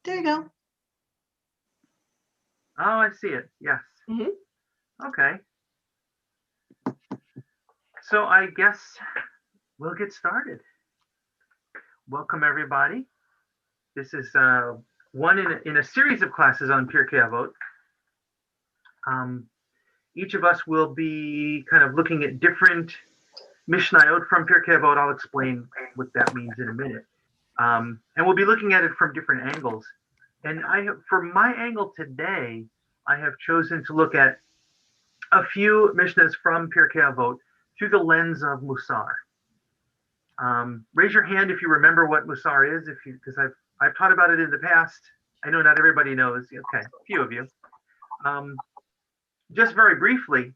There you go. Oh, I see it. Yes. Okay. So I guess we'll get started. Welcome, everybody. This is one in a series of classes on Pirke Avot. Each of us will be kind of looking at different Mishnayot from Pirke Avot. I'll explain what that means in a minute. And we'll be looking at it from different angles. And for my angle today, I have chosen to look at a few Mishnahs from Pirke Avot through the lens of Musar. Raise your hand if you remember what Musar is, because I've taught about it in the past. I know not everybody knows. Okay, a few of you. Just very briefly,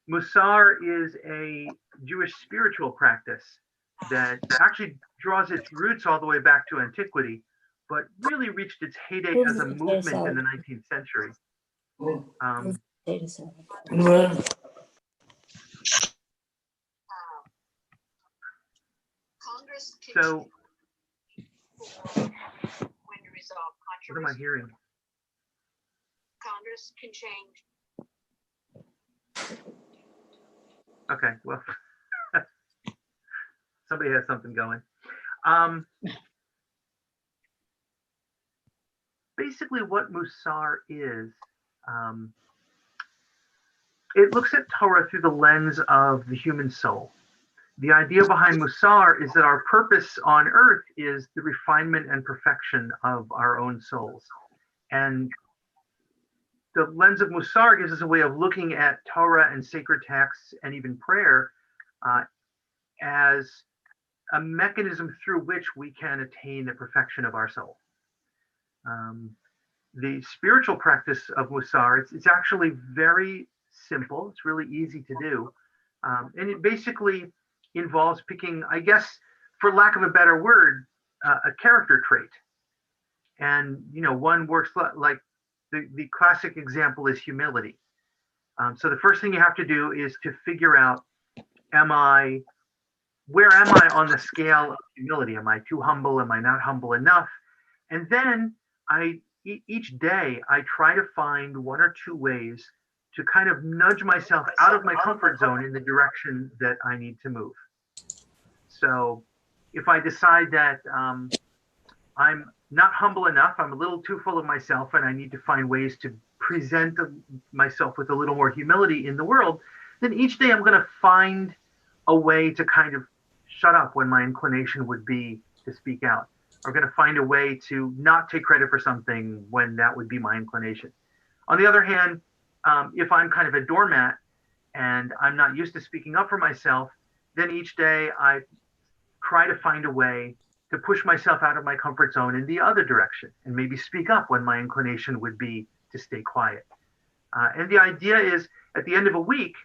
Musar is a Jewish spiritual practice that actually draws its roots all the way back to antiquity, but really reached its heyday as a movement in the 19th century. So, what am I hearing? Congress can change. Okay, well, somebody has something going. Basically, what Musar is, it looks at Torah through the lens of the human soul. The idea behind Musar is that our purpose on earth is the refinement and perfection of our own souls. And the lens of Musar gives us a way of looking at Torah and sacred texts and even prayer as a mechanism through which we can attain the perfection of our soul. The spiritual practice of Musar, it's actually very simple. It's really easy to do. And it basically involves picking, I guess, for lack of a better word, a character trait. And, one works like the classic example is humility. So the first thing you have to do is to figure out, where am I on the scale of humility? Am I too humble? Am I not humble enough? And then each day I try to find one or two ways to kind of nudge myself out of my comfort zone in the direction that I need to move. So if I decide that I'm not humble enough, I'm a little too full of myself, and I need to find ways to present myself with a little more humility in the world, then each day I'm going to find a way to kind of shut up when my inclination would be to speak out. I'm going to find a way to not take credit for something when that would be my inclination. On the other hand, if I'm kind of a doormat and I'm not used to speaking up for myself, then each day I try to find a way to push myself out of my comfort zone in the other direction and maybe speak up when my inclination would be to stay quiet. And the idea is at the end of a week,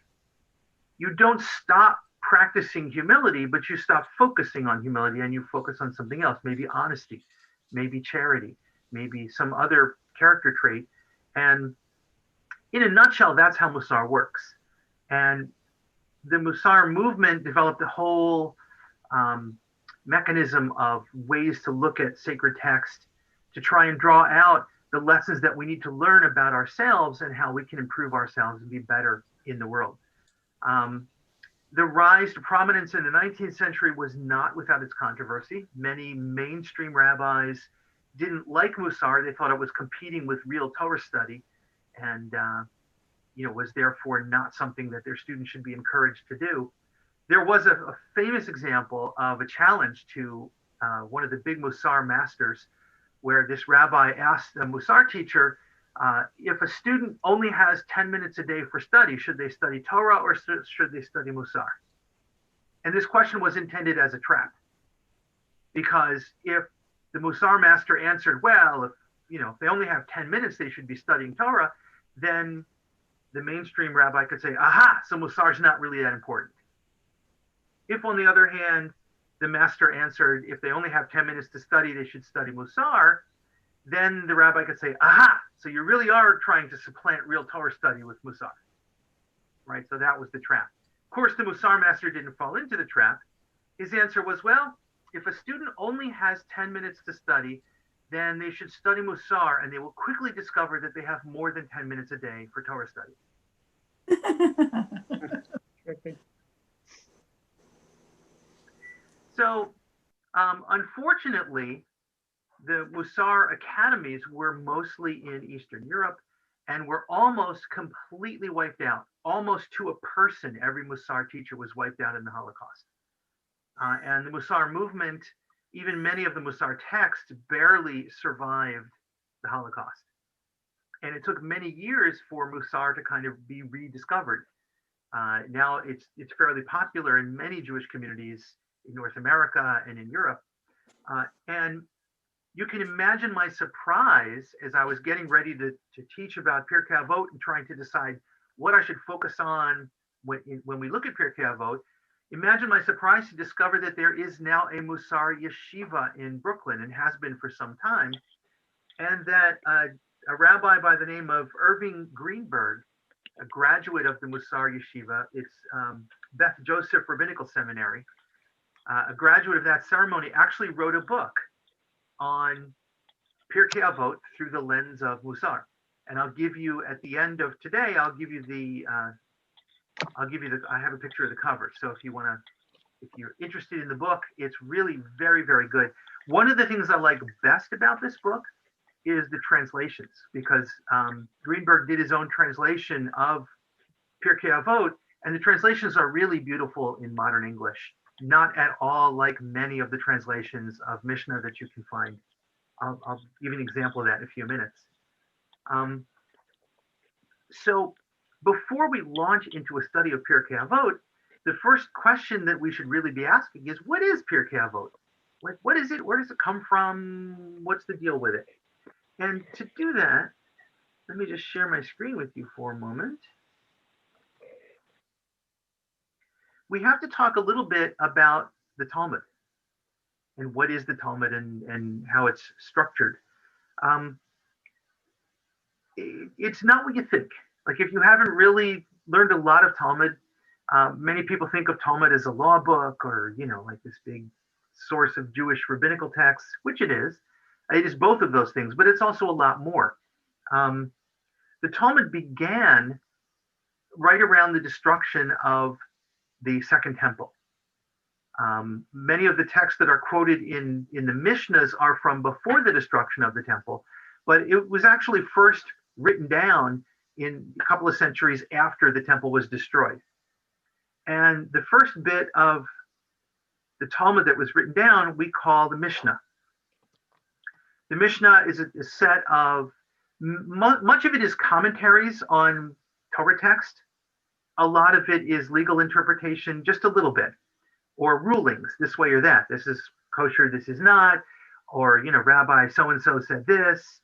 you don't stop practicing humility, but you stop focusing on humility and you focus on something else, maybe honesty, maybe charity, maybe some other character trait. And in a nutshell, that's how Musar works. And the Musar movement developed a whole mechanism of ways to look at sacred text to try and draw out the lessons that we need to learn about ourselves and how we can improve ourselves and be better in the world. The rise to prominence in the 19th century was not without its controversy. Many mainstream rabbis didn't like Musar. They thought it was competing with real Torah study and was therefore not something that their students should be encouraged to do. There was a famous example of a challenge to one of the big Musar masters, where this rabbi asked a Musar teacher, if a student only has 10 minutes a day for study, should they study Torah or should they study Musar? And this question was intended as a trap, because if the Musar master answered, well, if they only have 10 minutes, they should be studying Torah, then the mainstream rabbi could say, aha, so Musar is not really that important. If, on the other hand, the master answered, if they only have 10 minutes to study, they should study Musar, then the rabbi could say, aha, so you really are trying to supplant real Torah study with Musar, right? So that was the trap. Of course, the Musar master didn't fall into the trap. His answer was, well, if a student only has 10 minutes to study, then they should study Musar, and they will quickly discover that they have more than 10 minutes a day for Torah study. So, unfortunately, the Wasar academies were mostly in Eastern Europe and were almost completely wiped out. Almost to a person, every Musar teacher was wiped out in the Holocaust. And the Musar movement, even many of the Musar texts, barely survived the Holocaust. And it took many years for Musar to kind of be rediscovered. Now it's fairly popular in many Jewish communities in North America and in Europe. And you can imagine my surprise as I was getting ready to teach about Pirke Avot and trying to decide what I should focus on when we look at Pirke Avot. Imagine my surprise to discover that there is now a Musar yeshiva in Brooklyn and has been for some time, and that a rabbi by the name of Irving Greenberg, a graduate of the Musar yeshiva, it's Beth Joseph Rabbinical Seminary, a graduate of that ceremony, actually wrote a book on Pirke Avot through the lens of Musar. And I'll give you at the end of today, I have a picture of the cover. So if you're interested in the book, it's really very, very good. One of the things I like best about this book is the translations, because Greenberg did his own translation of Pirke Avot, and the translations are really beautiful in modern English. Not at all like many of the translations of Mishnah that you can find. I'll give you an example of that in a few minutes. So before we launch into a study of Pirke Avot, the first question that we should really be asking is, what is Pirke Avot? Like, what is it? Where does it come from? What's the deal with it? And to do that, let me just share my screen with you for a moment. We have to talk a little bit about the Talmud and what is the Talmud and how it's structured. It's not what you think. Like, if you haven't really learned a lot of Talmud, many people think of Talmud as a law book or, like this big source of Jewish rabbinical texts, which it is. It is both of those things, but it's also a lot more. The Talmud began right around the destruction of the Second Temple. Many of the texts that are quoted in the Mishnahs are from before the destruction of the temple, but it was actually first written down in a couple of centuries after the temple was destroyed. And the first bit of the Talmud that was written down, we call the Mishnah. The Mishnah is a set of, much of it is commentaries on Torah text. A lot of it is legal interpretation, just a little bit, or rulings, this way or that. This is kosher, this is not, or, Rabbi so-and-so said this.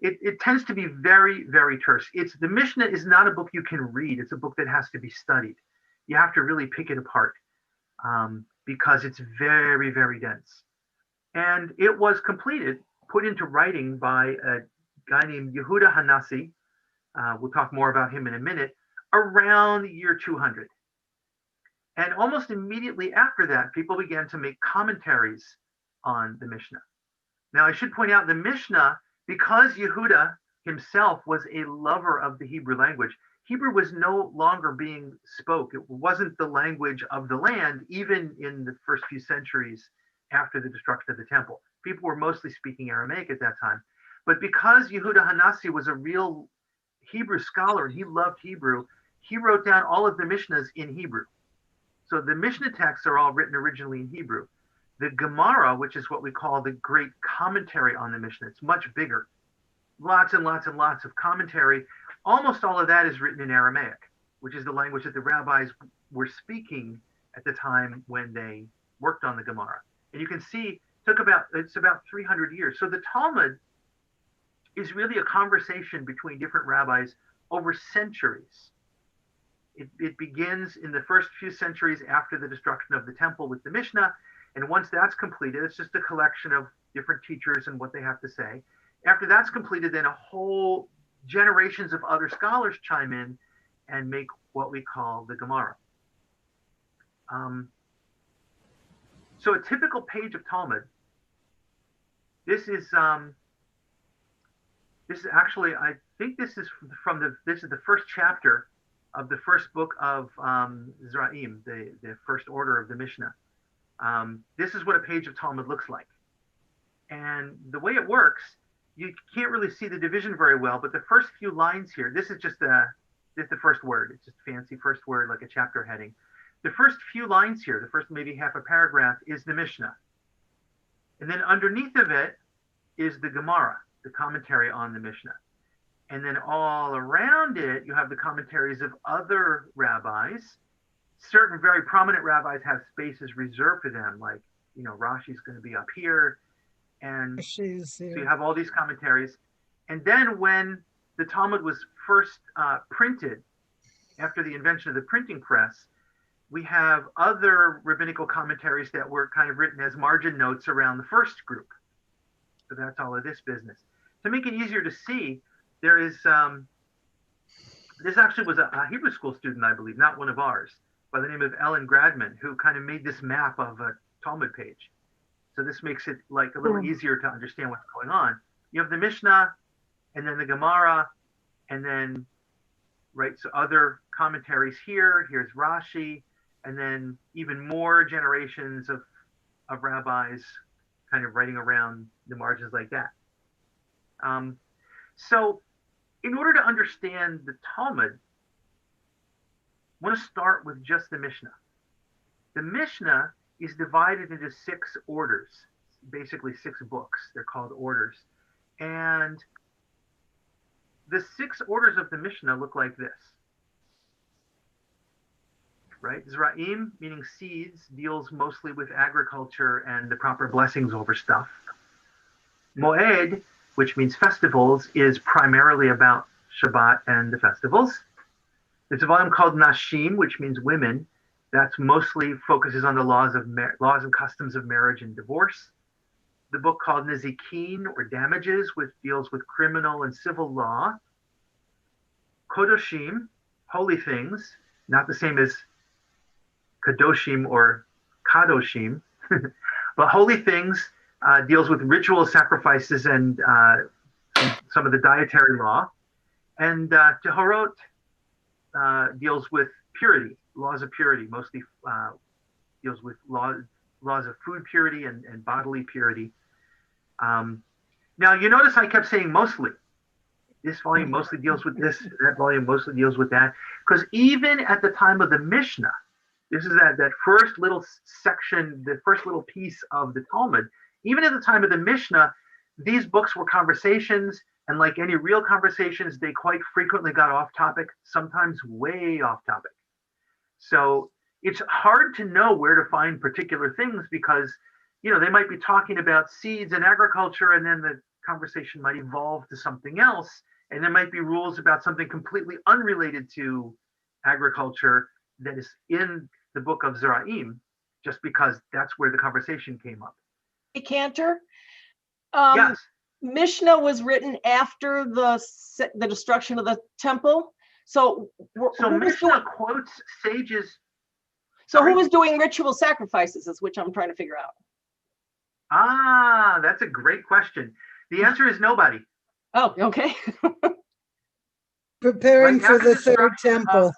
It tends to be very, very terse. The Mishnah is not a book you can read. It's a book that has to be studied. You have to really pick it apart because it's very, very dense. And it was completed, put into writing by a guy named Yehuda Hanassi. We'll talk more about him in a minute, around the year 200. And almost immediately after that, people began to make commentaries on the Mishnah. Now, I should point out the Mishnah, because Yehuda himself was a lover of the Hebrew language, Hebrew was no longer being spoke. It wasn't the language of the land, even in the first few centuries after the destruction of the temple. People were mostly speaking Aramaic at that time. But because Yehuda Hanassi was a real Hebrew scholar, he loved Hebrew, he wrote down all of the Mishnahs in Hebrew. So the Mishnah texts are all written originally in Hebrew. The Gemara, which is what we call the great commentary on the Mishnah, it's much bigger. Lots and lots and lots of commentary. Almost all of that is written in Aramaic, which is the language that the rabbis were speaking at the time when they worked on the Gemara. And you can see it's about 300 years. So the Talmud is really a conversation between different rabbis over centuries. It begins in the first few centuries after the destruction of the temple with the Mishnah. And once that's completed, it's just a collection of different teachers and what they have to say. After that's completed, then a whole generations of other scholars chime in and make what we call the Gemara. So a typical page of Talmud this is actually, I think this is this is the first chapter of the first book of Zeraim, the first order of the Mishnah. This is what a page of Talmud looks like. And the way it works, you can't really see the division very well, but the first few lines here, this is just the first word. It's just a fancy first word, like a chapter heading. The first few lines here, the first maybe half a paragraph, is the Mishnah. And then underneath of it is the Gemara, the commentary on the Mishnah. And then all around it, you have the commentaries of other rabbis. Certain very prominent rabbis have spaces reserved for them, like, Rashi's going to be up here. And so you have all these commentaries. And then when the Talmud was first printed, after the invention of the printing press, we have other rabbinical commentaries that were kind of written as margin notes around the first group. So that's all of this business. To make it easier to see, there is, this actually was a Hebrew school student, I believe, not one of ours, by the name of Ellen Gradman, who kind of made this map of a Talmud page. So this makes it like a little easier to understand what's going on. You have the Mishnah, and then the Gemara, and then, so other commentaries here. Here's Rashi, and then even more generations of rabbis kind of writing around the margins like that. So in order to understand the Talmud, I want to start with just the Mishnah. The Mishnah is divided into 6 orders, basically 6 books. They're called orders. And the 6 orders of the Mishnah look like this. Right? Zeraim, meaning seeds, deals mostly with agriculture and the proper blessings over stuff. Moed, which means festivals, is primarily about Shabbat and the festivals. There's a volume called Nashim, which means women. That's mostly focuses on the laws and customs of marriage and divorce. The book called Nezikin, or Damages, which deals with criminal and civil law. Kodoshim, holy things, not the same as Kadoshim or Kadoshim, but holy things deals with ritual sacrifices and some of the dietary law. And Tehorot deals with purity, laws of purity, mostly deals with laws of food purity and bodily purity. Now, you notice I kept saying mostly. This volume mostly deals with this, that volume mostly deals with that. Because even at the time of the Mishnah, this is that first little section, the first little piece of the Talmud, even at the time of the Mishnah, these books were conversations, and like any real conversations, they quite frequently got off topic, sometimes way off topic. So it's hard to know where to find particular things because, they might be talking about seeds and agriculture, and then the conversation might evolve to something else, and there might be rules about something completely unrelated to agriculture that is in the book of Zeraim, just because that's where the conversation came up. Hey, Cantor. Yes. Mishnah was written after the destruction of the temple. So Mishnah quotes sages. So who was doing ritual sacrifices is which I'm trying to figure out. That's a great question. The answer is nobody. Oh, okay. Preparing for the third temple.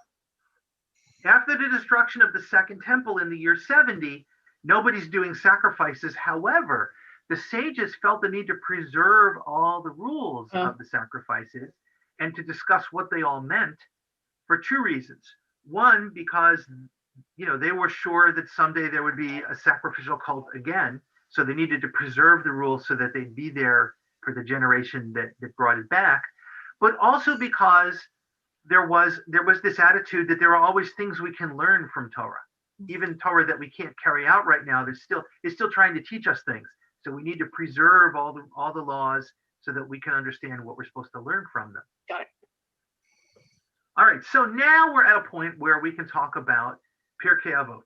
After the destruction of the second temple in the year 70, nobody's doing sacrifices. However, the sages felt the need to preserve all the rules of the sacrifices and to discuss what they all meant for 2 reasons. One, because they were sure that someday there would be a sacrificial cult again, so they needed to preserve the rules so that they'd be there for the generation that brought it back. But also because there was this attitude that there are always things we can learn from Torah, even Torah that we can't carry out right now. It's still trying to teach us things. So we need to preserve all the laws so that we can understand what we're supposed to learn from them. Got it. All right, so now we're at a point where we can talk about Pirke Avot.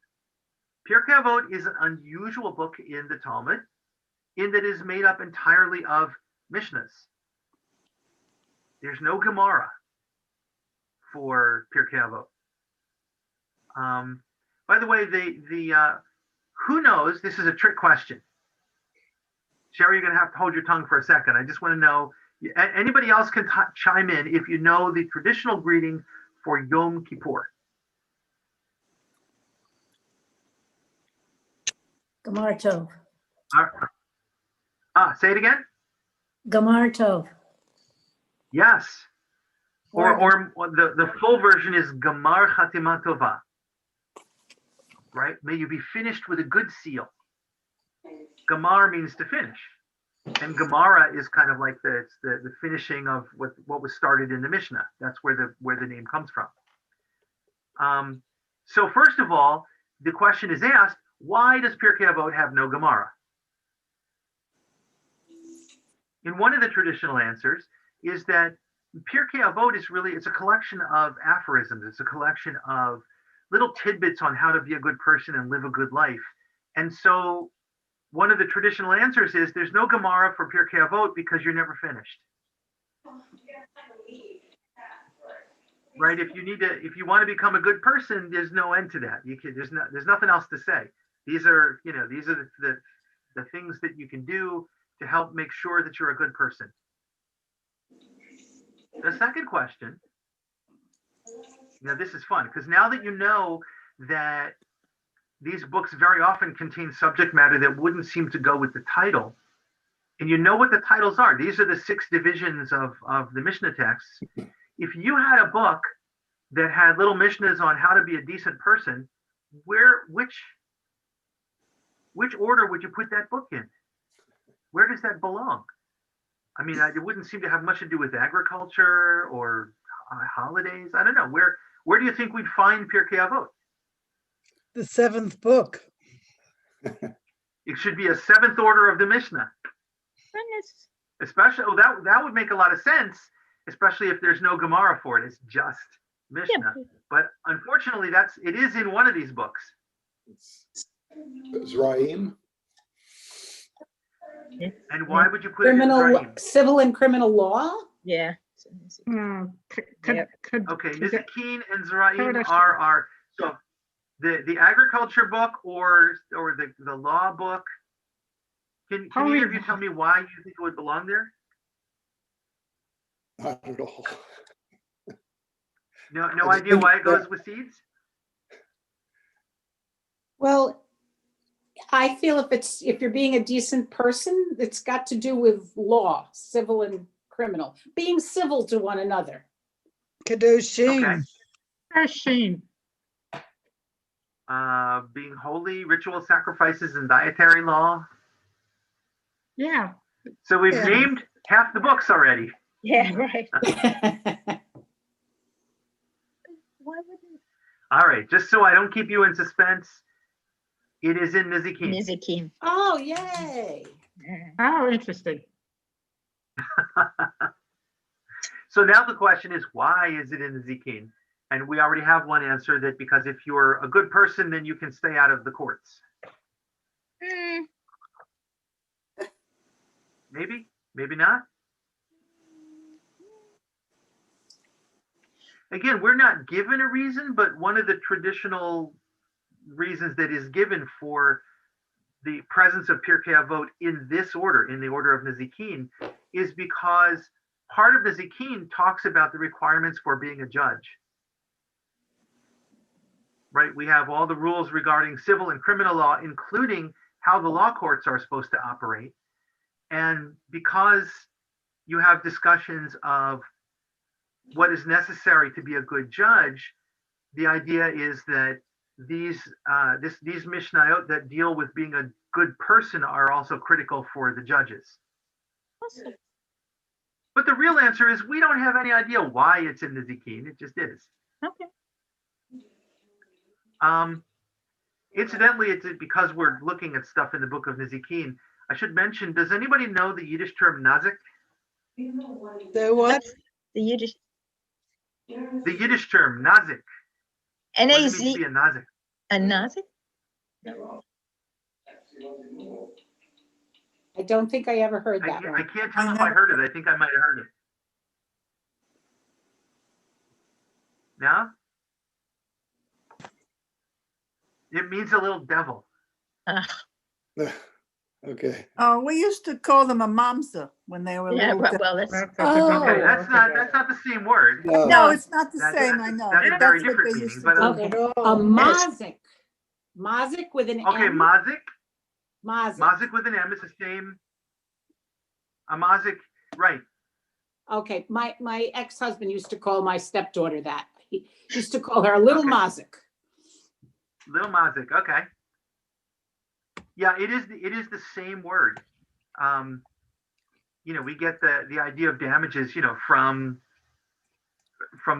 Pirke Avot is an unusual book in the Talmud, in that it is made up entirely of Mishnahs. There's no Gemara for Pirke Avot. By the way, who knows? This is a trick question. Sherry, you're going to have to hold your tongue for a second. I just want to know, anybody else can chime in if you know the traditional greeting for Yom Kippur. Gemara Tov. Say it again. Gemara Tov. Yes. Or the full version is Gamar Chatima Tova. Right? May you be finished with a good seal. Gamar means to finish. And Gemara is kind of like the finishing of what was started in the Mishnah. That's where the name comes from. So first of all, the question is asked, why does Pirke Avot have no Gemara? And one of the traditional answers is that Pirke Avot it's a collection of aphorisms. It's a collection of little tidbits on how to be a good person and live a good life. And so one of the traditional answers is there's no Gemara for Pirke Avot because you're never finished. Right? If you want to become a good person, there's no end to that. There's nothing else to say. These are the things that you can do to help make sure that you're a good person. The second question, now this is fun, because now that you know that these books very often contain subject matter that wouldn't seem to go with the title, and you know what the titles are. These are the 6 divisions of the Mishnah texts. If you had a book that had little Mishnahs on how to be a decent person, which order would you put that book in? Where does that belong? I mean, it wouldn't seem to have much to do with agriculture or holidays. I don't know. Where do you think we'd find Pirke Avot? The 7th book. It should be a 7th order of the Mishnah. Especially, that would make a lot of sense, especially if there's no Gemara for it. It's just Mishnah. Yeah. But unfortunately, it is in one of these books. Zraim. And why would you put it in Zraim? Civil and criminal law? Yeah. Okay, Nizikin and Zraim are so the agriculture book or the law book. Can either of you tell me why you think it would belong there? Not at all. No idea why it goes with seeds? Well, I feel if you're being a decent person, it's got to do with law, civil and criminal, being civil to one another. Kedoshim. Kedoshim. Being holy, ritual sacrifices, and dietary law. Yeah. So we've named half the books already. Yeah, right. Why wouldn't? All right, just so I don't keep you in suspense, it is in Nizikin. Nizikin. Oh, yay. Oh, interesting. So now the question is, why is it in Nizikin? And we already have one answer, that because if you're a good person, then you can stay out of the courts. Maybe, maybe not. Again, we're not given a reason, but one of the traditional reasons that is given for the presence of Pirke Avot in this order, in the order of Nizikin, is because part of Nizikin talks about the requirements for being a judge. Right? We have all the rules regarding civil and criminal law, including how the law courts are supposed to operate. And because you have discussions of what is necessary to be a good judge, the idea is that these Mishnayot that deal with being a good person are also critical for the judges. Awesome. But the real answer is we don't have any idea why it's in Nizikin. It just is. Okay. Incidentally, it's because we're looking at stuff in the book of Nizikin. I should mention, does anybody know the Yiddish term nazik? The what? The Yiddish. The Yiddish term nazik. What does it mean to be a nazik? A nazik? No. I don't think I ever heard that one. I can't tell if I heard it. I think I might have heard it. No? It means a little devil. Okay. Oh, we used to call them a mamza when they were Yeah, little. well, that's. Oh. Okay, that's not the same word. No, it's not the That's- same, I know. that's but a very what different they meaning, used to but, do. Okay, Not a at all. mazik. Mazik with an Okay, M. mazik. Mazik. Mazik with an M is the same. A mazik, right. Okay, my ex-husband used to call my stepdaughter that. He used to call her a little Okay. mazik. Little mazik, okay. Yeah, it is the same word. We get the idea of damages, from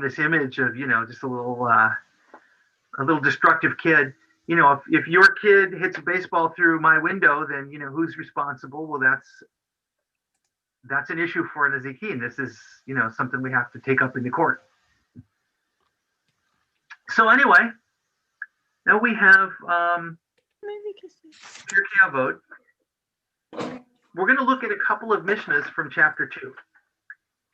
this image of, just a little destructive kid. If your kid hits a baseball through my window, then who's responsible? Well, that's an issue for an Ezekiel. This is something we have to take up in the court. So anyway, now we have Pirke Avot. We're going to look at a couple of Mishnahs from chapter 2.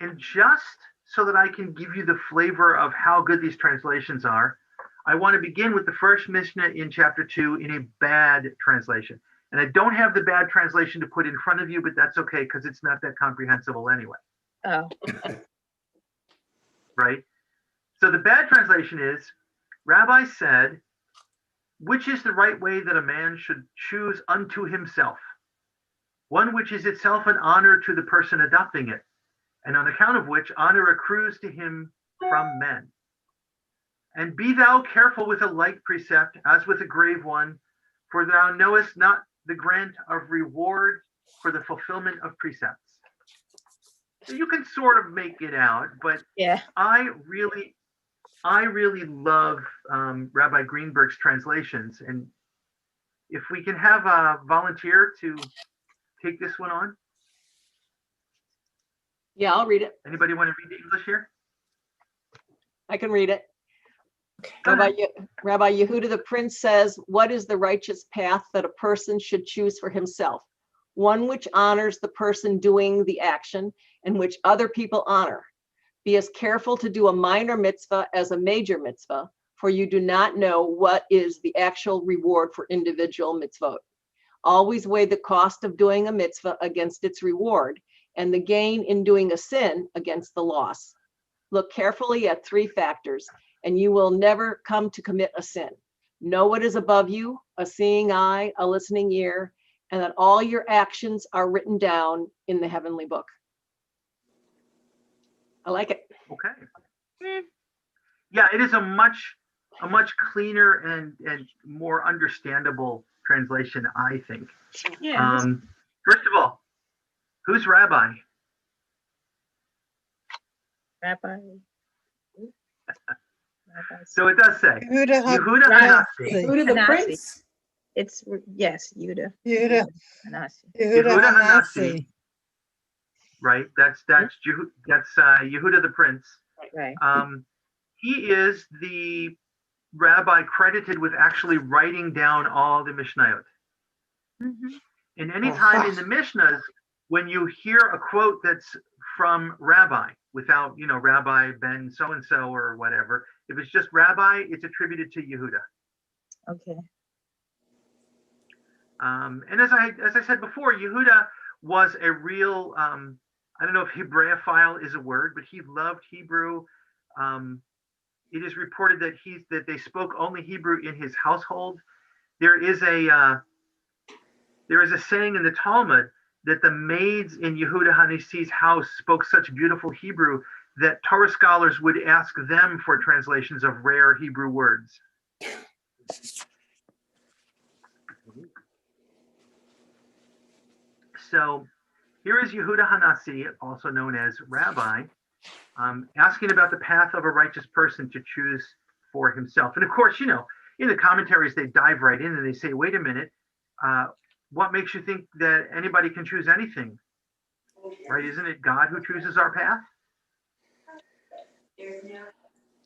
And just so that I can give you the flavor of how good these translations are, I want to begin with the first Mishnah in chapter 2 in a bad translation. And I don't have the bad translation to put in front of you, but that's okay because it's not that comprehensible anyway. Oh, Right? So the bad translation is, Rabbi said, which is the right way that a man should choose unto himself? One which is itself an honor to the person adopting it, and on account of which honor accrues to him from men. And be thou careful with a light precept, as with a grave one, for thou knowest not the grant of reward for the fulfillment of precepts. So you can sort of make it out, but yeah. I really love Rabbi Greenberg's translations. And if we can have a volunteer to take this one on. Yeah, I'll read it. Anybody want to read the English here? I can read it. Go ahead. Rabbi Yehuda the Prince says, what is the righteous path that a person should choose for himself? One which honors the person doing the action and which other people honor. Be as careful to do a minor mitzvah as a major mitzvah, for you do not know what is the actual reward for individual mitzvot. Always weigh the cost of doing a mitzvah against its reward, and the gain in doing a sin against the loss. Look carefully at 3 factors, and you will never come to commit a sin. Know what is above you, a seeing eye, a listening ear, and that all your actions are written down in the heavenly book. I like it. Okay. Yeah, it is a much cleaner and more understandable translation, I think. Yeah. First of all, who's Rabbi? Rabbi. So it does say Yehuda Yehuda Hanasi. Hanasi. Yehuda the Hanasi. Prince. It's yes, Yuda. Yehuda Hanasi. Yehuda Hanasi. Right. That's Yehuda the Prince. Right. He is the rabbi credited with actually writing down all the Mishnayot. Mm-hmm. And any time in the Mishnahs, when you hear a quote that's from Rabbi, without, Rabbi Ben so-and-so or whatever, if it's just Rabbi, it's attributed to Yehuda. Okay. And as I said before, Yehuda was a real, I don't know if Hebraiophile is a word, but he loved Hebrew. It is reported that they spoke only Hebrew in his household. There is a saying in the Talmud that the maids in Yehuda Hanasi's house spoke such beautiful Hebrew that Torah scholars would ask them for translations of rare Hebrew words. So here is Yehuda Hanasi, also known as Rabbi, asking about the path of a righteous person to choose for himself. And of course, in the commentaries, they dive right in and they say, wait a minute, what makes you think that anybody can choose anything? Right? Isn't it God who chooses our path?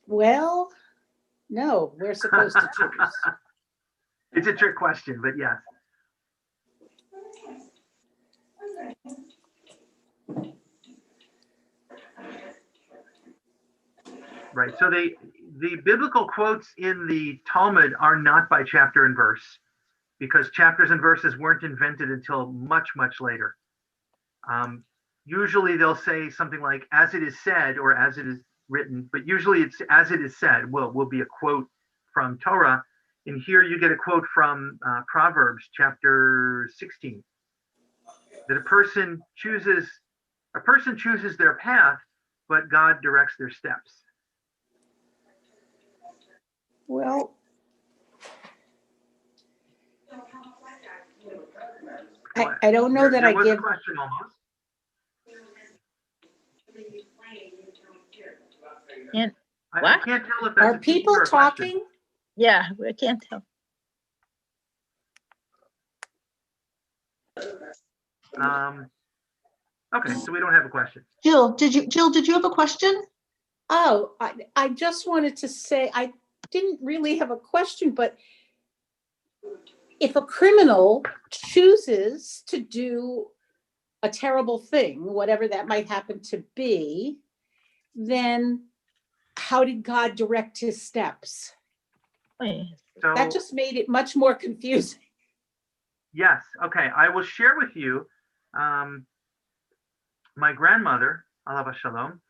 Well, no, we're supposed to choose. It's a trick question, but yes. Right. So the biblical quotes in the Talmud are not by chapter and verse, because chapters and verses weren't invented until much, much later. Usually they'll say something like, as it is said, or as it is written, but usually it's as it is said will be a quote from Torah. And here you get a quote from Proverbs chapter 16, that a person chooses their path, but God directs their steps. Well, I don't know that There I was a give, question almost. And I what? can't tell if that's are a teaching people or a question. talking? Yeah, I can't tell. Okay, so we don't have a question. Jill, did you have a question? Oh, I just wanted to say, I didn't really have a question, but if a criminal chooses to do a terrible thing, whatever that might happen to be, then how did God direct his steps? Wait, So That just made it much more confusing. yes, okay, I will share with you. My grandmother, Alav Shalom,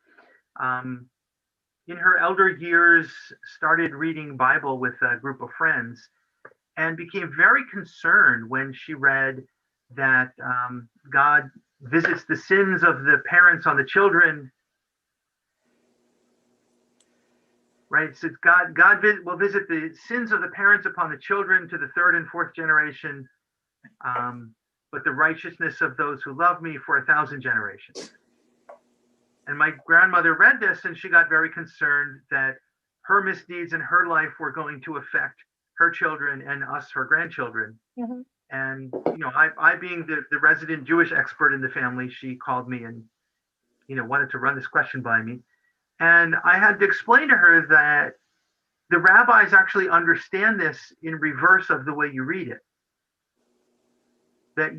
in her elder years, started reading Bible with a group of friends, and became very concerned when she read that God visits the sins of the parents on the children. Right, so God will visit the sins of the parents upon the children to the third and fourth generation, but the righteousness of those who love me for 1,000 generations. And my grandmother read this, and she got very concerned that her misdeeds in her life were going to affect her children and us, her grandchildren. Mhm. And I being the resident Jewish expert in the family, she called me and wanted to run this question by me. And I had to explain to her that the rabbis actually understand this in reverse of the way you read it. That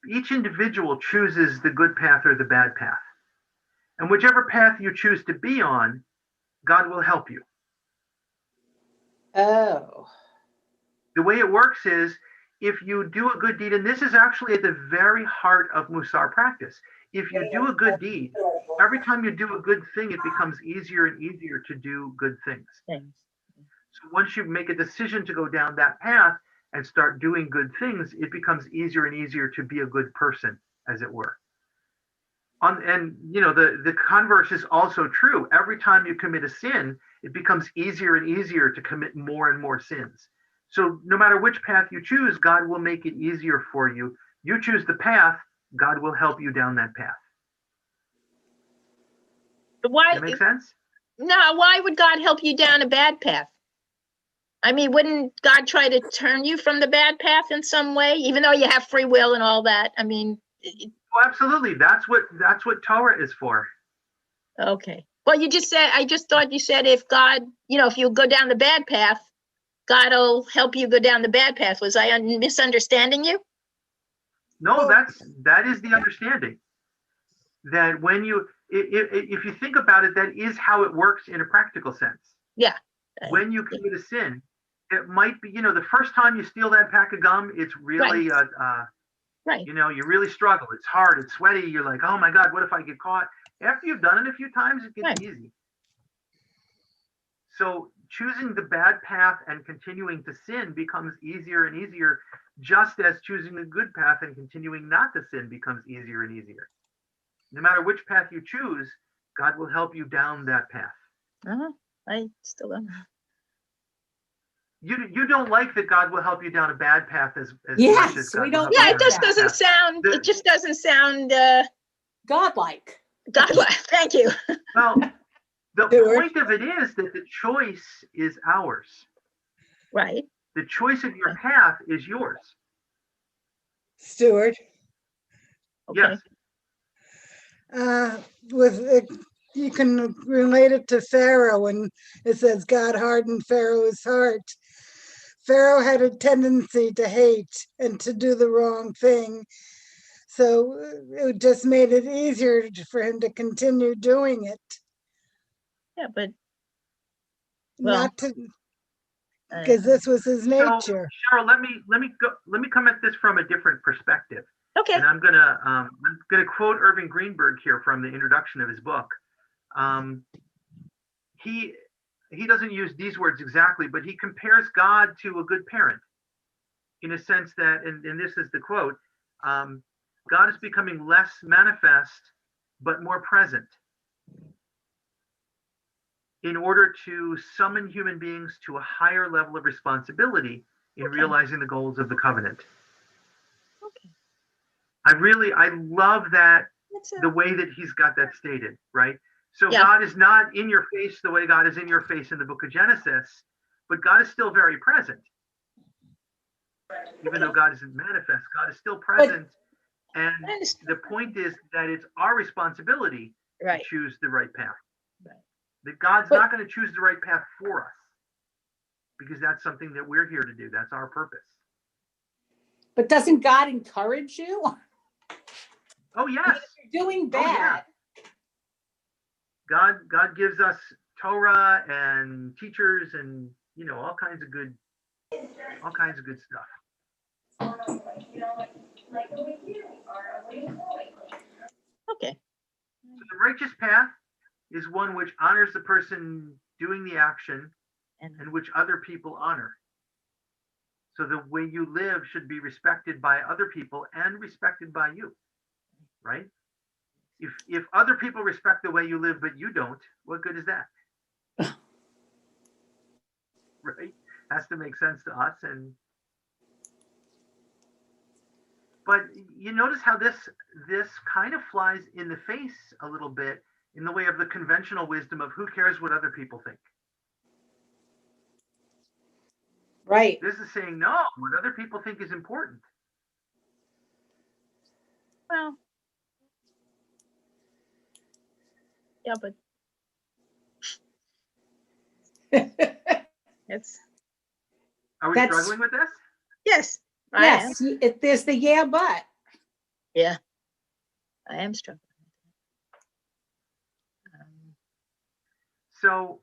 each individual chooses the good path or the bad path. And whichever path you choose to be on, God will help you. Oh. The way it works is, if you do a good deed, and this is actually at the very heart of Musar practice. If you do a good deed, every time you do a good thing, it becomes easier and easier to do good things. thanks. So once you make a decision to go down that path and start doing good things, it becomes easier and easier to be a good person, as it were. The converse is also true. Every time you commit a sin, it becomes easier and easier to commit more and more sins. So no matter which path you choose, God will make it easier for you. You choose the path, God will help you down that path. But why? Does that make sense? No, why would God help you down a bad path? I mean, wouldn't God try to turn you from the bad path in some way, even though you have free will and all that? I mean, Oh, absolutely. That's what Torah is for. okay. Well, you just said, I just thought you said if God, if you go down the bad path, God will help you go down the bad path. Was I misunderstanding you? No, that is the understanding. That when if you think about it, that is how it works in a practical sense. Yeah. When you commit a sin, it might be, the first time you steal that pack of gum, it's really, Right. you really struggle. It's hard. It's sweaty. You're like, oh my God, what if I get caught? After you've done it a few times, it gets easy. So choosing the bad path and continuing to sin becomes easier and easier, just as choosing the good path and continuing not to sin becomes easier and easier. No matter which path you choose, God will help you down that path. I still don't. You don't like that God will help you down a bad path as Yes, much as God we will don't help you Yeah, down it a just good doesn't path. sound, it just doesn't sound Godlike. godlike. Thank you. Well, the Stuart. point of it is that the choice is ours. Right. The choice of your path is yours. Stuart, Okay. Yes. you can relate it to Pharaoh when it says God hardened Pharaoh's heart. Pharaoh had a tendency to hate and to do the wrong thing. So it just made it easier for him to continue doing it. Yeah, but well, Not to, because this was his So, nature. Cheryl, let me come at this from a different perspective. Okay. And I'm gonna quote Irving Greenberg here from the introduction of his book. He doesn't use these words exactly, but he compares God to a good parent in a sense that, and this is the quote, God is becoming less manifest, but more present in order to summon human beings to a higher level of responsibility in realizing the goals of the covenant. Okay. I love that, That's the way that he's got that stated, right? So Yeah. God is not in your face the way God is in your face in the book of Genesis, but God is still very present. Even though God isn't manifest, God is still present. And I understand. the point is that it's our responsibility Right. to choose the right path. Right. That God's But- not going to choose the right path for us, because that's something that we're here to do. That's our purpose. But doesn't God encourage you? Oh, yes. If you're doing Oh, yeah. bad, God gives us Torah and teachers and, all kinds of good stuff. Okay. So the righteous path is one which honors the person doing the action and which other people honor. So the way you live should be respected by other people and respected by you, right? If other people respect the way you live but you don't, what good is that? Right? Has to make sense to us. But you notice how this kind of flies in the face a little bit in the way of the conventional wisdom of who cares what other people think. right? This is saying, no, what other people think is important. Well. Yeah, but it's, Are we That's- struggling with this? yes. I am. Yes, there's the yeah, but. Yeah. I am struggling. So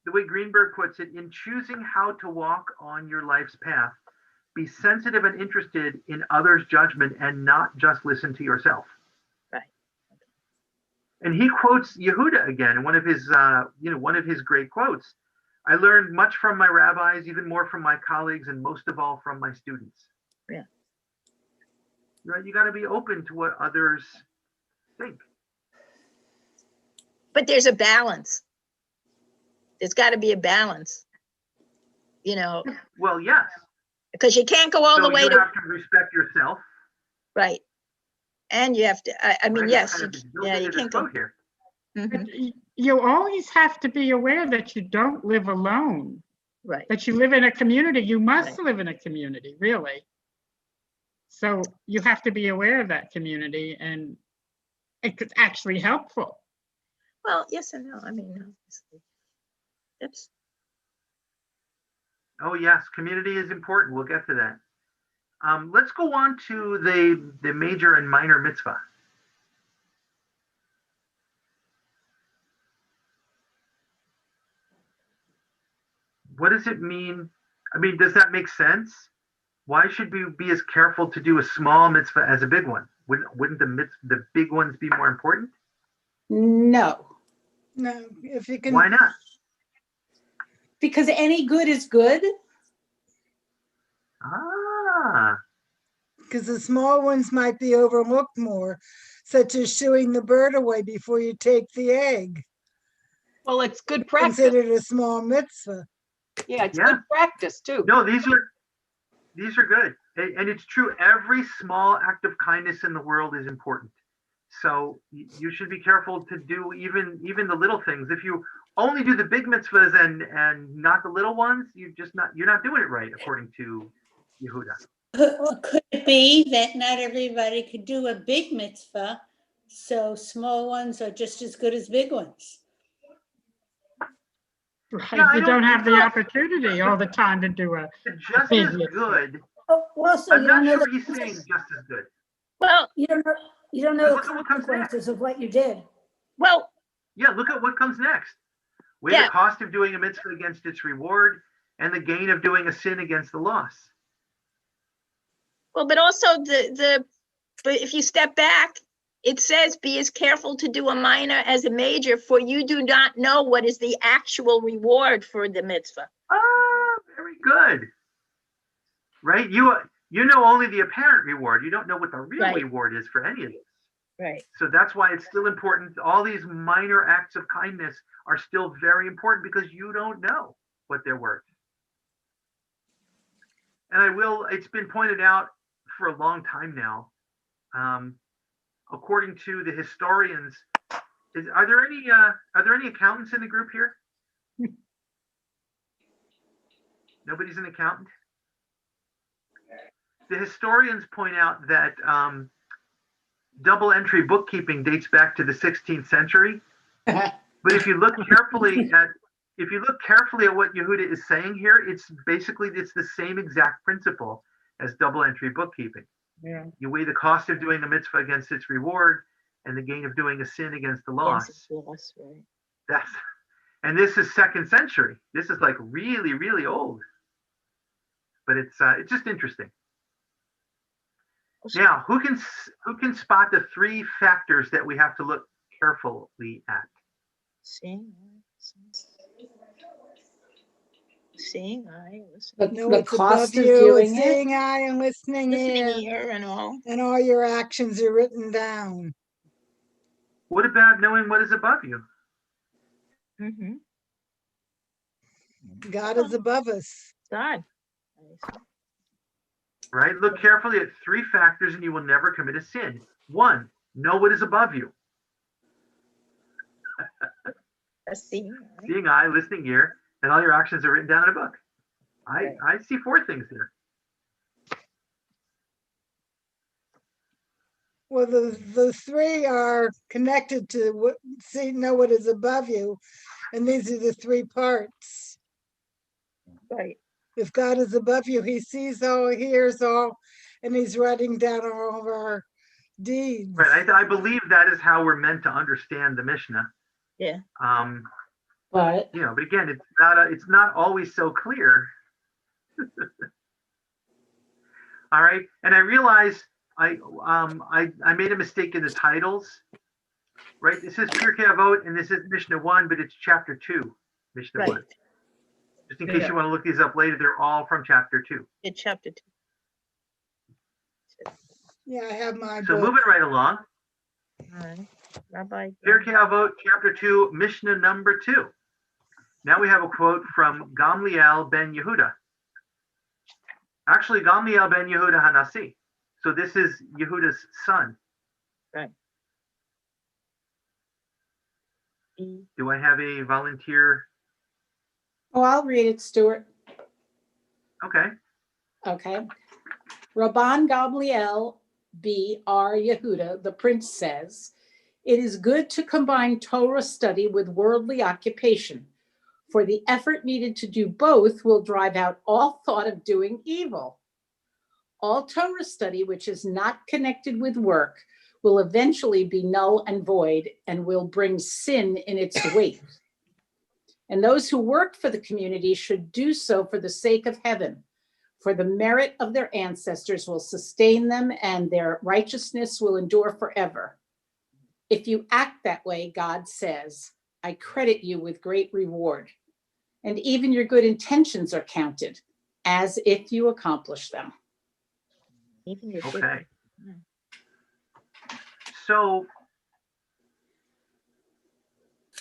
the way Greenberg puts it, in choosing how to walk on your life's path, be sensitive and interested in others' judgment and not just listen to yourself. Right. And he quotes Yehuda again in one of his great quotes. I learned much from my rabbis, even more from my colleagues, and most of all from my students. Yeah. Right? You got to be open to what others think. But there's a balance. There's got to be a balance, Well, yes. because you can't go all So the way you to, have to respect yourself. right. And you have to, I mean, right? yes, Kind of built yeah, into you this can't go. quote here. Mhm, But you always have to be aware that you don't live alone, right. that you live in a community. You must Right. live in a community, really. So you have to be aware of that community, and it's actually helpful. Well, yes and no. I mean, obviously. That's, Oh yes, community is important. We'll get to that. Let's go on to the major and minor mitzvah. What does it mean? I mean, does that make sense? Why should we be as careful to do a small mitzvah as a big one? Wouldn't the big ones be more important? No, No, if you can. Why not? because any good is good. Ah, Because the small ones might be overlooked more, such as shooing the bird away before you take the egg, Well, it's good practice. considered a small mitzvah. Yeah, it's Yeah. good practice too. no, these are good. And it's true. Every small act of kindness in the world is important. So you should be careful to do even the little things. If you only do the big mitzvahs and not the little ones, you're not doing it right, according to Yehuda. Could it be that not everybody could do a big mitzvah, so small ones are just as good as big ones? Right? Yeah, I You don't don't have the think so. opportunity all the time to do a. Just Big as mitzvah. good. Also, I'm you not don't know sure the he's saying just as good. well, you don't know Look the at what comes consequences of what you did. well, Yeah, look at what comes next. Weigh Yeah. the cost of doing a mitzvah against its reward, and the gain of doing a sin against the loss. Well, but also but if you step back, it says, be as careful to do a minor as a major, for you do not know what is the actual reward for the mitzvah. Ah, very good. Right? You know only the apparent reward. You don't know what the real Right. reward is for any of this. Right. So that's why it's still important. All these minor acts of kindness are still very important because you don't know what they're worth. And it's been pointed out for a long time now. According to the historians, are there any accountants in the group here? Nobody's an accountant? The historians point out that double entry bookkeeping dates back to the 16th century. But if you look carefully at what Yehuda is saying here, it's the same exact principle as double entry bookkeeping. Yeah. You weigh the cost of doing a mitzvah against its reward and the gain of doing a sin against the loss. Yes, loss, right. And this is 2nd century. This is like really, really old. But it's just interesting. Now, who can spot the 3 factors that we have to look carefully at? Seeing eye, listening. The, Know the what's cost above of you, doing it. seeing eye and listening Listening ear, ear and all. and all your actions are written down. What about knowing what is above you? Mm-hmm. God is above us. God. Right? Look carefully at 3 factors and you will never commit a sin. 1, know what is above you. Seeing eye. Seeing eye, listening ear, and all your actions are written down in a book. I see 4 things there. Well, the 3 are connected to know what is above you, and these are the 3 parts. Right. If God is above you, he sees all, hears all, and he's writing down all of our deeds. Right. I believe that is how we're meant to understand the Mishnah. Yeah. But But again, it's not always so clear. All right. And I realize I made a mistake in the titles. Right. This is Pirke Avot and this is Mishnah 1, but it's chapter 2, Mishnah 1. Just in case you want to look these up later, they're all from chapter 2. In chapter 2. Yeah, I have my So book. moving right along. All right. Rabbi. Pirke Avot, chapter 2, Mishnah number 2. Now we have a quote from Gamliel ben Yehuda. Actually, Gamliel ben Yehuda Hanasi. So this is Yehuda's son. Right. Do I have a volunteer? oh, I'll read it, Stuart. Okay. Okay. Rabban Gamliel B. R. Yehuda, the prince, says, it is good to combine Torah study with worldly occupation, for the effort needed to do both will drive out all thought of doing evil. All Torah study which is not connected with work will eventually be null and void and will bring sin in its wake. And those who work for the community should do so for the sake of heaven, for the merit of their ancestors will sustain them and their righteousness will endure forever. If you act that way, God says, I credit you with great reward. And even your good intentions are counted as if you accomplish them. Even your good. Okay. So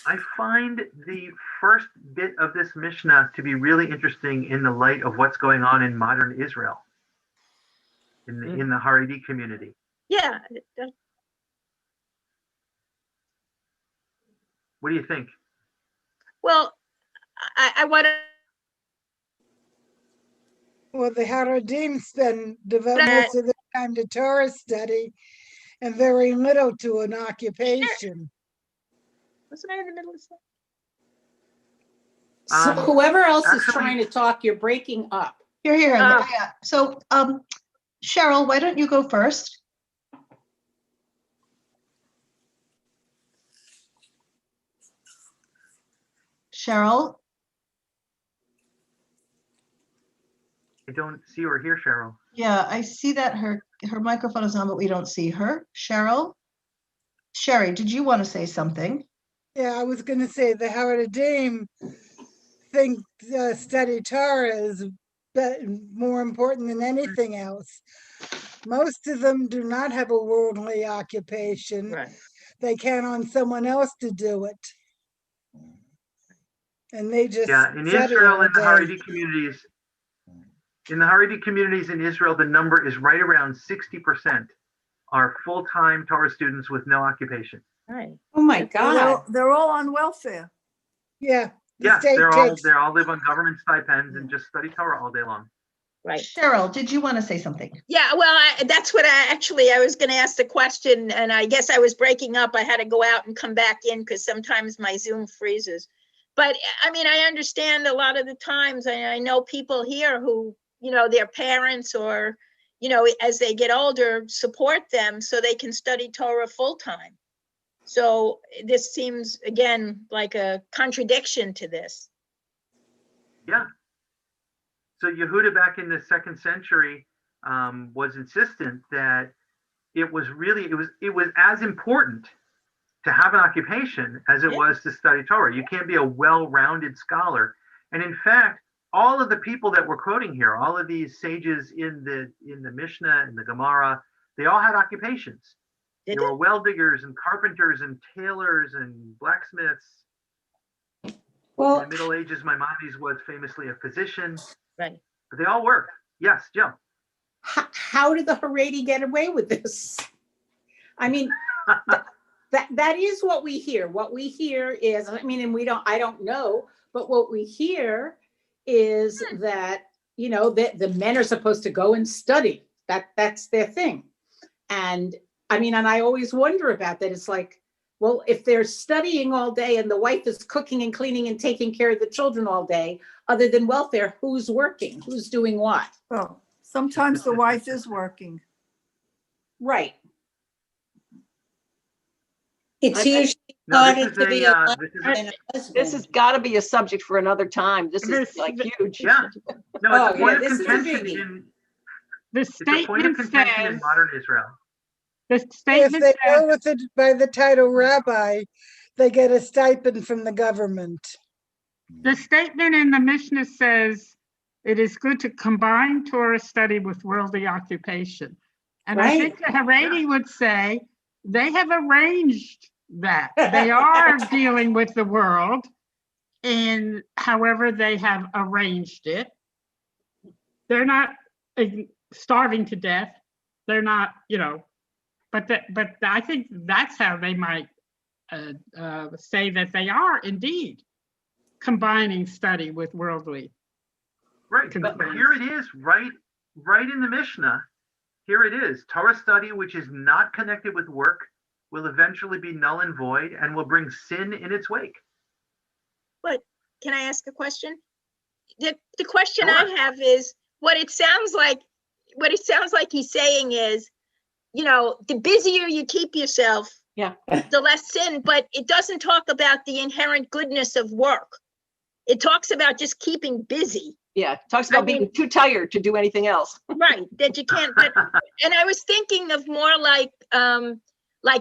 I find the first bit of this Mishnah to be really interesting in the light of what's going on in modern Israel, in the Haredi community. Yeah. What do you think? Well, I want to. Well, the Haredim spend devote most of their time to Torah study and very little to an occupation. Wasn't I in the middle of So something? whoever else is actually- trying to talk, you're breaking up. Here. Oh. Yeah. So, Cheryl, why don't you go first? Cheryl? I don't see or hear Cheryl. Yeah, I see that her microphone is on, but we don't see her. Cheryl? Sherry, did you want to say something? Yeah, I was going to say the Haredim think study Torah is more important than anything else. Most of them do not have a worldly occupation. Right. They count on someone else to do it. And they just Yeah, in study Israel, all in the day. Haredi communities in Israel, the number is right around 60% are full-time Torah students with no occupation. Right. Oh, my God. They're all on welfare. Yeah, the Yes, state they takes. all live on government stipends and just study Torah all day long. Right. Cheryl, did you want to say something? Yeah, well, that's what I was going to ask the question, and I guess I was breaking up. I had to go out and come back in because sometimes my Zoom freezes. But I mean, I understand a lot of the times, I know people here who, their parents or, as they get older, support them so they can study Torah full time. So this seems, again, like a contradiction to this. Yeah. So Yehuda back in the 2nd century was insistent that it was as important to have an occupation as it was to study Torah. You can't be a well-rounded scholar. And in fact, all of the people that we're quoting here, all of these sages in the Mishnah and the Gemara, they all had occupations. They were well diggers and carpenters and tailors and blacksmiths. Well, in the Middle Ages, Maimonides was famously a physician. Right. But they all worked. Yes, Jill. how did the Haredi get away with this? I mean, that is what we hear. What we hear is, I mean, and I don't know, but what we hear is that, that the men are supposed to go and study. That's their thing. And I mean, and I always wonder about that. It's like, well, if they're studying all day and the wife is cooking and cleaning and taking care of the children all day, other than welfare, who's working? Who's doing what? Well, sometimes the wife is working. Right. It's usually No, harder this is to be a wife this is than a This husband. has got to be a subject for another time. This is like huge. yeah. No, Oh, it's a point of this is a contention biggie. The it's a point of statement contention in says, modern Israel. the If statement they says, go with it by the title rabbi, they get a stipend from the government. the statement in the Mishnah says, it is good to combine Torah study with worldly occupation. And I think the Haredi would say they have arranged that. They are dealing with the world in however they have arranged it. They're not starving to death. They're not, but I think that's how they might say that they are indeed combining study with worldly. Right, but here it is, right in the Mishnah. Here it is. Torah study, which is not connected with work, will eventually be null and void and will bring sin in its wake. But can I ask a question? The question Sure. I have is what it sounds like he's saying is, the busier you keep yourself, the less sin, but it doesn't talk about the inherent goodness of work. It talks about just keeping busy. Yeah, talks about being too tired to do anything else. Right, that you can't, and I was thinking of more like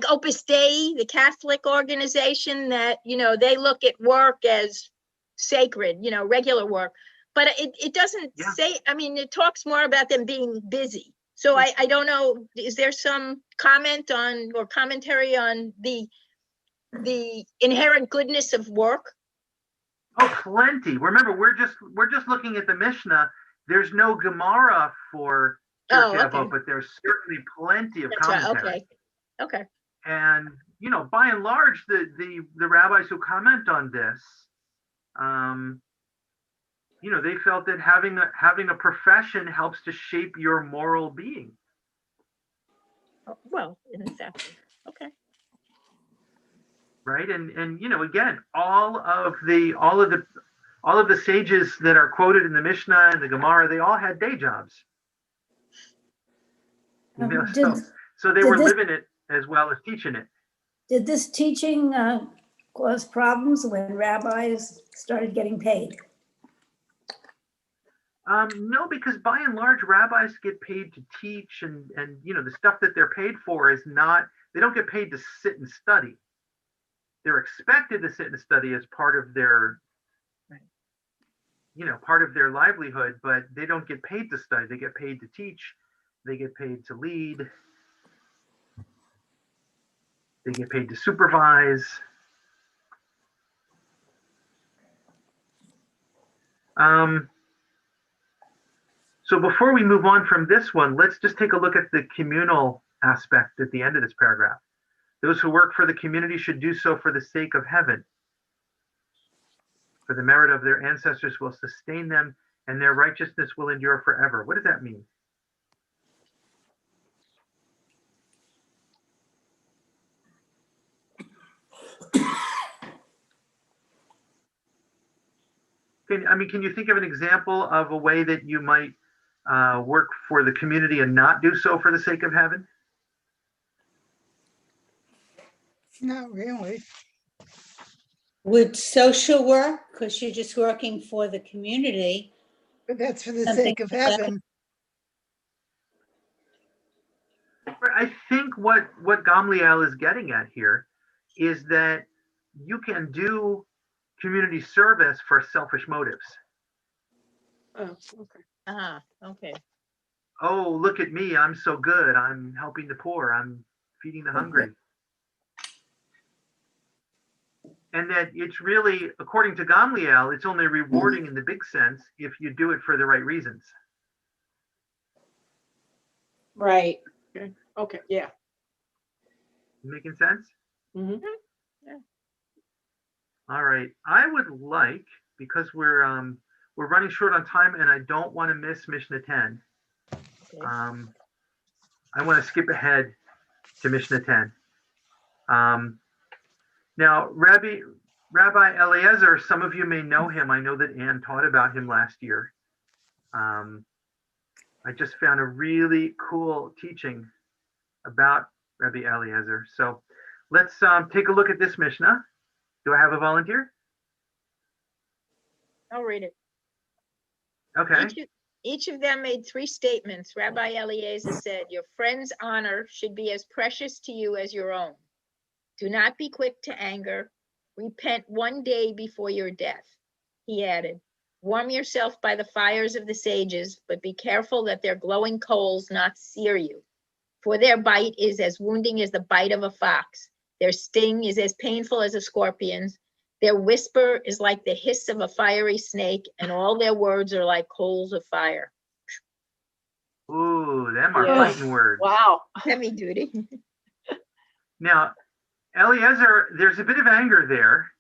Opus Dei, the Catholic organization that, they look at work as sacred, regular work, but it doesn't say, I mean, it talks more about them being busy. So I don't know, is there some comment on or commentary on the inherent goodness of work? Oh, plenty. Remember, we're just looking at the Mishnah. There's no Gemara for Pirke Avot, but there's certainly plenty of commentary. Okay. And by and large, the rabbis who comment on this, they felt that having a profession helps to shape your moral being. Well, exactly. Okay. Right, and again, all of the sages that are quoted in the Mishnah and the Gemara, they all had day jobs. So they were living it as well as teaching it. Did this teaching cause problems when rabbis started getting paid? No, because by and large, rabbis get paid to teach, and the stuff that they're paid for is not. They don't get paid to sit and study. They're expected to sit and study as part of their, part of their livelihood, but they don't get paid to study. They get paid to teach. They get paid to lead. They get paid to supervise. So before we move on from this one, let's just take a look at the communal aspect at the end of this paragraph. Those who work for the community should do so for the sake of heaven. For the merit of their ancestors will sustain them, and their righteousness will endure forever. What does that mean? Can you think of an example of a way that you might work for the community and not do so for the sake of heaven? Not really. Would social work, because you're just working for the community. But that's for the Something sake of like that. heaven. I think what Gamliel is getting at here is that you can do community service for selfish motives. Oh, okay. Okay. Oh, look at me, I'm so good. I'm helping the poor. I'm feeding the hungry. And that it's really, according to Gamliel, it's only rewarding in the big sense if you do it for the right reasons. Right. Okay, yeah. Making sense? Mhm. Yeah. All right. I would like, because we're running short on time and I don't want to miss Mishnah 10. Okay. I want to skip ahead to Mishnah 10. Now, Rabbi Eliezer, some of you may know him. I know that Ann taught about him last year. I just found a really cool teaching about Rabbi Eliezer. So let's take a look at this Mishnah. Do I have a volunteer? I'll read it. Okay. Each of them made 3 statements. Rabbi Eliezer said, "Your friend's honor should be as precious to you as your own. Do not be quick to anger. Repent one day before your death." He added, "Warm yourself by the fires of the sages, but be careful that their glowing coals not sear you. For their bite is as wounding as the bite of a fox. Their sting is as painful as a scorpion's. Their whisper is like the hiss of a fiery snake, and all their words are like coals of fire." Ooh, them are Yeah. fighting words. Wow. Heavy duty. Now, Eliezer, there's a bit of anger there.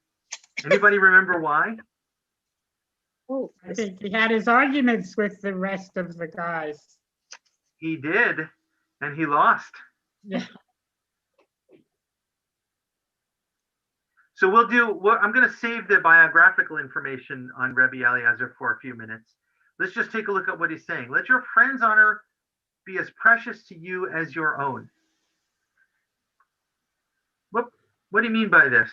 Anybody remember why? Oh, I think he had his arguments with the rest of the guys. He did, and he lost. Yeah. So I'm going to save the biographical information on Rabbi Eliezer for a few minutes. Let's just take a look at what he's saying. Let your friend's honor be as precious to you as your own. What do you mean by this?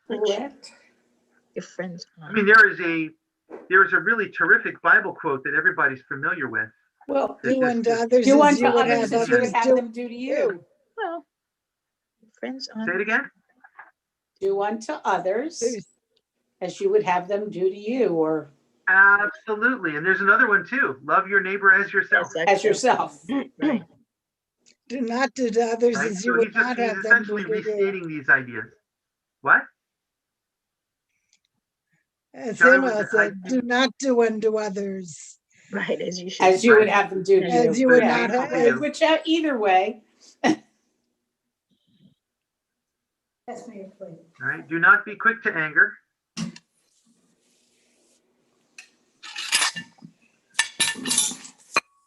Correct. your friend's I honor. mean, there is a really terrific Bible quote that everybody's familiar with. Well, Do unto others do as unto you would others have as you would others have do. them do to you. Well, your friend's honor. Say it again. Do unto others as you would have them do to you, or Absolutely. And there's another one too. Love your neighbor as yourself. Yes, as yourself. Right. Do not do to others Right? as you So would he's not have them do essentially to you. restating these ideas. What? As Shelley, Samuel said, do not do unto others Right, as you should. As you would have them do to you. as you would Yeah. not have. Yeah. Which either way. Pass me your plate. All right. Do not be quick to anger.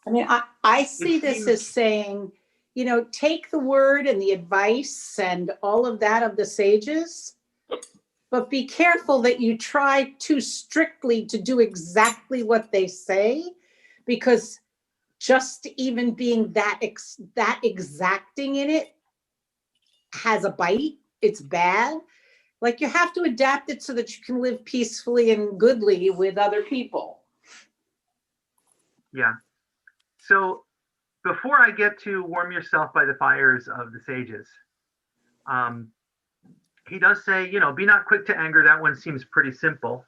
I mean, I see this seems- as saying, take the word and the advice and all of that of the sages, but be careful that you try too strictly to do exactly what they say, because just even being that exacting in it has a bite. It's bad. Like you have to adapt it so that you can live peacefully and goodly with other people. Yeah. So before I get to warm yourself by the fires of the sages, he does say, be not quick to anger. That one seems pretty simple.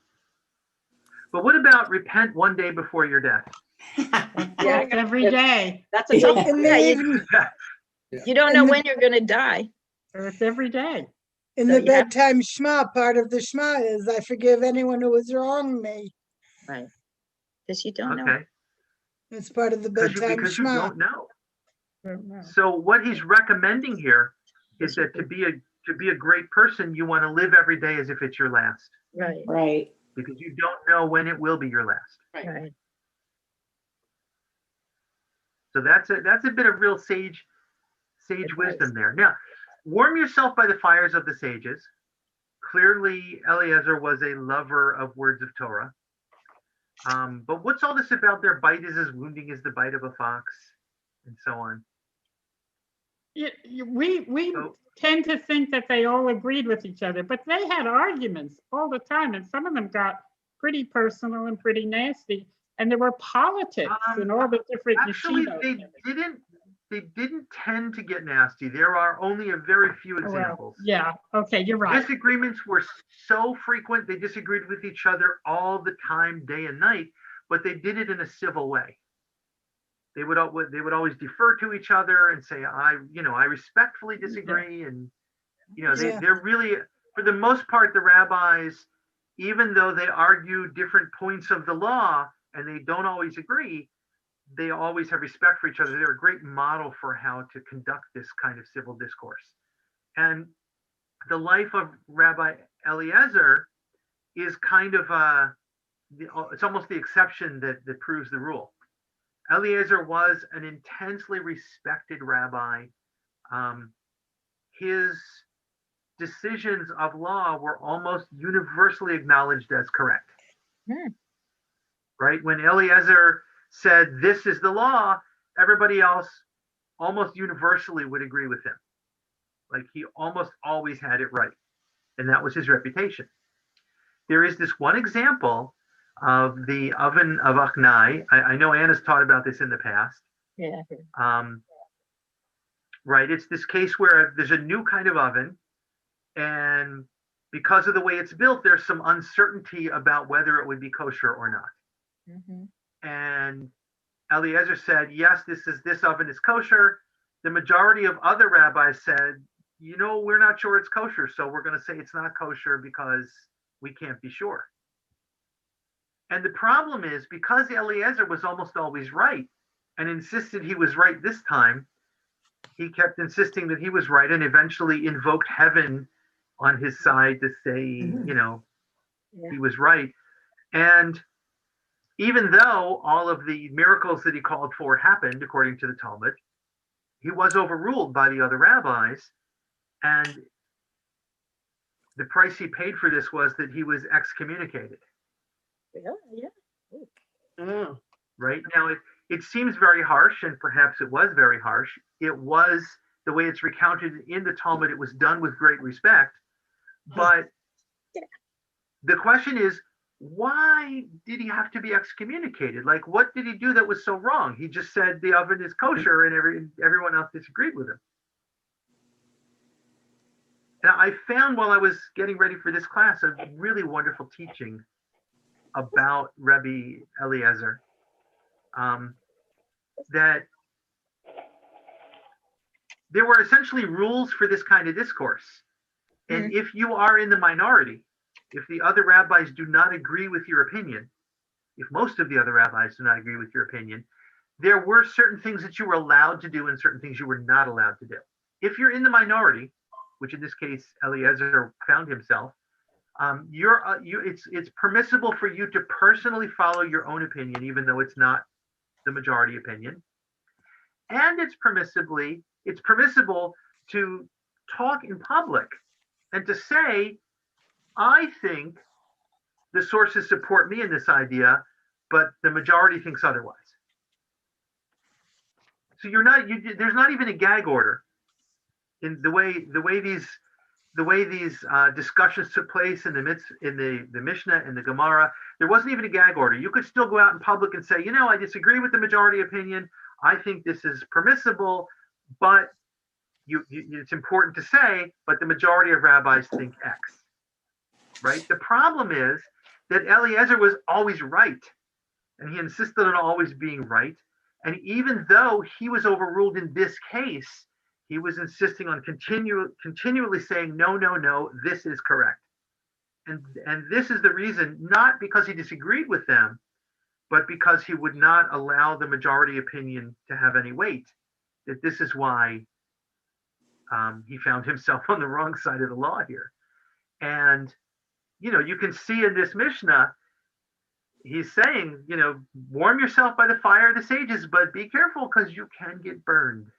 But what about repent one day before your death? Yes, every day. That's a tough In one. the, Yeah, even- You don't know when you're gonna die. It's every day. in So the you have- bedtime Shema, part of the Shema is, I forgive anyone who has wronged me. Right. Because you don't know. Okay. It's part of the Because you bedtime Shema. don't know. So what he's recommending here is that to be a great person, you want to live every day as if it's your last, Right, Right. because you don't know when it will be your last. right. So that's a bit of real sage Advice. wisdom there. Now, warm yourself by the fires of the sages. Clearly, Eliezer was a lover of words of Torah. But what's all this about their bite is as wounding as the bite of a fox, and so on? We So- tend to think that they all agreed with each other, but they had arguments all the time, and some of them got pretty personal and pretty nasty. And there were politics and all the different Actually, yeshivos. they didn't tend to get nasty. There are only a very few Well, examples. yeah, okay, you're right. Disagreements were so frequent, they disagreed with each other all the time, day and night, but they did it in a civil way. They would always defer to each other and say, I respectfully disagree. And, Yeah. they're really, for the most part, the rabbis, even though they argue different points of the law and they don't always agree, they always have respect for each other. They're a great model for how to conduct this kind of civil discourse. And the life of Rabbi Eliezer is kind of it's almost the exception that proves the rule. Eliezer was an intensely respected rabbi. His decisions of law were almost universally acknowledged as correct. Right? When Eliezer said, this is the law, everybody else almost universally would agree with him. Like he almost always had it right. And that was his reputation. There is this one example of the oven of Achnai. I know Anna's taught about this in the past. Yeah. Right. It's this case where there's a new kind of oven, and because of the way it's built, there's some uncertainty about whether it would be kosher or not. And Eliezer said, yes, this oven is kosher. The majority of other rabbis said, we're not sure it's kosher, so we're going to say it's not kosher because we can't be sure. And the problem is, because Eliezer was almost always right and insisted he was right this time, he kept insisting that he was right and eventually invoked heaven on his side to say, he was right. And even though all of the miracles that he called for happened, according to the Talmud, he was overruled by the other rabbis. And the price he paid for this was that he was excommunicated. Oh. Right? Now, it seems very harsh, and perhaps it was very harsh. It was, the way it's recounted in the Talmud, it was done with great respect. But the question is, why did he have to be excommunicated? Like, what did he do that was so wrong? He just said the oven is kosher, and everyone else disagreed with him. Now, I found while I was getting ready for this class a really wonderful teaching about Rabbi Eliezer, that there were essentially rules for this kind of discourse. And if you are in the minority, if the other rabbis do not agree with your opinion, if most of the other rabbis do not agree with your opinion, there were certain things that you were allowed to do and certain things you were not allowed to do. If you're in the minority, which in this case Eliezer found himself, it's permissible for you to personally follow your own opinion, even though it's not the majority opinion. And it's permissible to talk in public and to say, I think the sources support me in this idea, but the majority thinks otherwise. So there's not even a gag order in the way these the way these discussions took place in the Mishnah and the Gemara, there wasn't even a gag order. You could still go out in public and say, I disagree with the majority opinion. I think this is permissible, but it's important to say, but the majority of rabbis think X, right? The problem is that Eliezer was always right, and he insisted on always being right. And even though he was overruled in this case, he was insisting on continually saying, no, this is correct. And this is the reason, not because he disagreed with them, but because he would not allow the majority opinion to have any weight, that this is why he found himself on the wrong side of the law here. And, you can see in this Mishnah, he's saying, warm yourself by the fire of the sages, but be careful because you can get burned.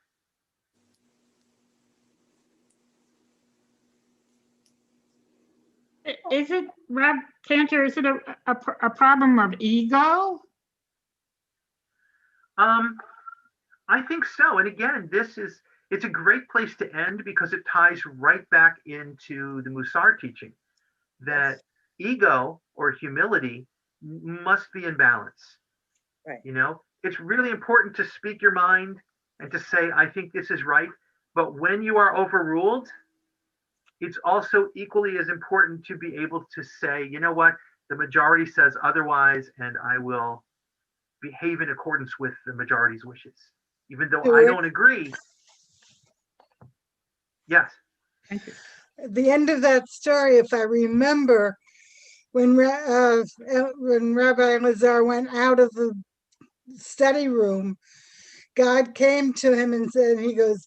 Is it, Rab Cantor, is it a problem of ego? I think so. And again, it's a great place to end because it ties right back into the Musar teaching that ego or humility must be in balance. Right. It's really important to speak your mind and to say, I think this is right. But when you are overruled, it's also equally as important to be able to say, you know what, the majority says otherwise, and I will behave in accordance with the majority's wishes, even though I don't agree. Yes. Thank you. At the end of that story, if I remember, when Rabbi Eliezer went out of the study room, God came to him and said, he goes,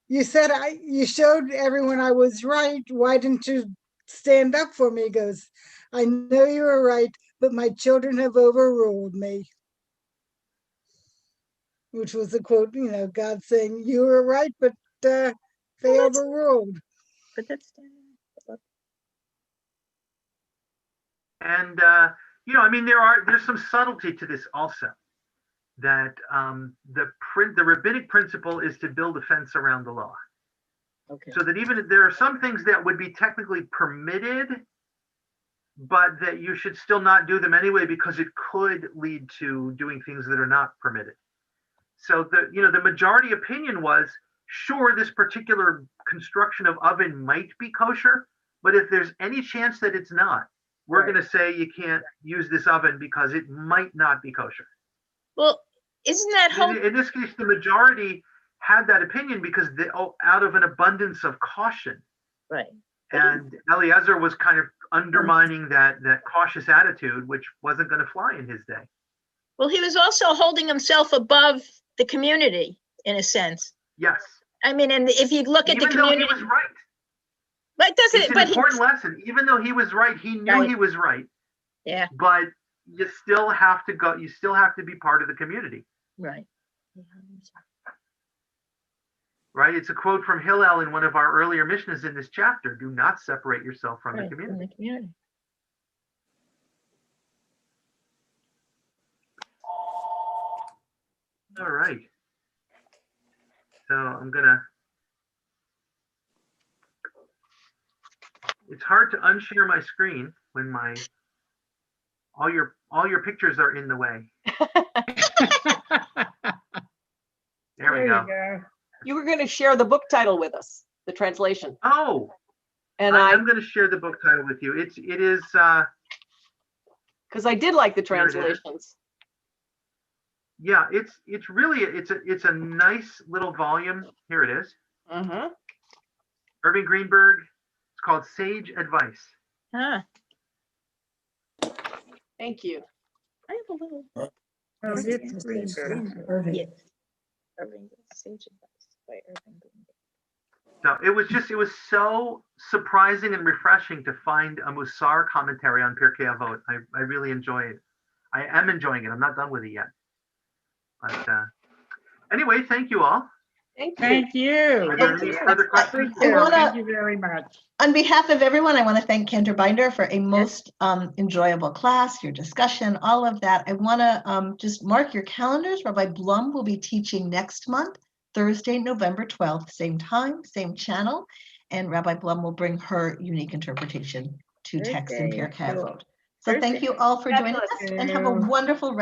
you showed everyone I was right. Why didn't you stand up for me? He goes, I know you were right, but my children have overruled me. Which was a quote, God saying, you were right, but they overruled. But that's and there's some subtlety to this also, that the rabbinic principle is to build a fence around the law. okay. So that even if there are some things that would be technically permitted, but that you should still not do them anyway because it could lead to doing things that are not permitted. So the majority opinion was, sure, this particular construction of oven might be kosher, but if there's any chance that it's not, we're going to say you can't use this oven because it might not be kosher. Well, isn't that whole? In this case, the majority had that opinion because out of an abundance of caution. Right. And Eliezer was kind of undermining that cautious attitude, which wasn't going to fly in his day. Well, he was also holding himself above the community in a sense. Yes. I mean, and if you look at the community, though he was right. But doesn't it's it? An important lesson. Even though he was right, he knew he was right. Yeah. But you still have to go. You still have to be part of the community. Right. Right. It's a quote from Hillel in one of our earlier Mishnahs in this chapter. Do not separate yourself from the community. From the community. All right. So I'm it's hard to unshare my screen when all your pictures are in the way. There we go. You were going to share the book title with us, the translation. Oh, and I'm going to share the book title with you. It is because I did like the translations. Yeah, it's really it's a nice little volume. Here it is. Mm-hmm. Irving Greenberg. It's called Sage Advice. Ah. Thank you. I have a little. Irving. Yes. Irving Sage Advice by Irving Greenberg. So it was so surprising and refreshing to find a Musar commentary on Pirke Avot. I really enjoy it. I am enjoying it. I'm not done with it yet. But anyway, thank you all. Thank you. Are there any other questions? Thank you very much. On behalf of everyone, I want to thank Cantor Binder for a most enjoyable class, your discussion, all of that. I want to just mark your calendars. Rabbi Blum will be teaching next month, Thursday, November 12th, same time, same channel. and Rabbi Blum will bring her unique interpretation to text in Okay, Pirke cool. Avot. So thank you all for joining us and have a wonderful rest